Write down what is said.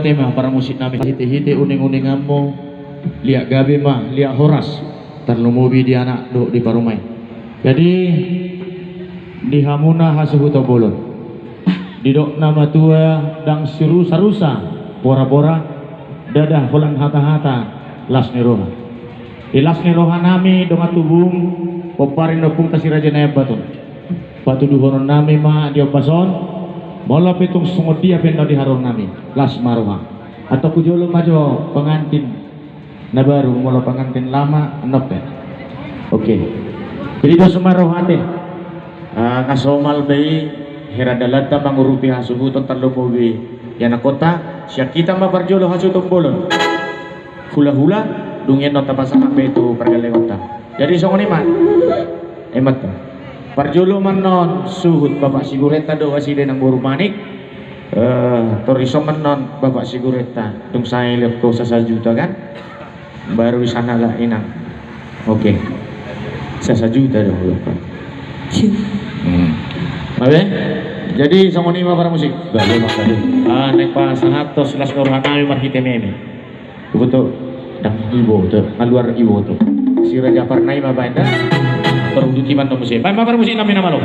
tema para musik nami hiti-hiti uning-uningan mo liak gabi mah liak horas terlumubi di anak do di parumai. Jadi di hamuna hasuhuto bolon di dok nama tua dang siru sarusa pora-pora dadah hulan hata-hata las niroha di las niroha nami donga tubung poparin dopung tasiraja na batun batu duhonon nami ma dia pason mola pitung sungut dia pendo di harong nami las maroha atau kujolo majo pengantin na baru mola pengantin lama enok ya. Oke. Jadi do sumarohate kasomal bayi heradalata mangurupi hasuhuton terlupubi yana kota siya kita mabarjolo hasuton bolon hula-hula dungin nota pasang itu pergalewata. Jadi songoni man emat parjolo manon suhut bapak sigureta do aside nang buru manik toriso manon bapak sigureta dung saya lihat ko sa juta kan baru sana lah inang. Oke. Sa juta dong lupa. Oke. Jadi songoni ma para musik. Bale makali. Nek pa sangatos las norhanami marhite meme. Betul. Dang ibo to, luar ibo to. Si Raja Parnai ma banda. Perunduti man musik. Pa para musik nami nama lo.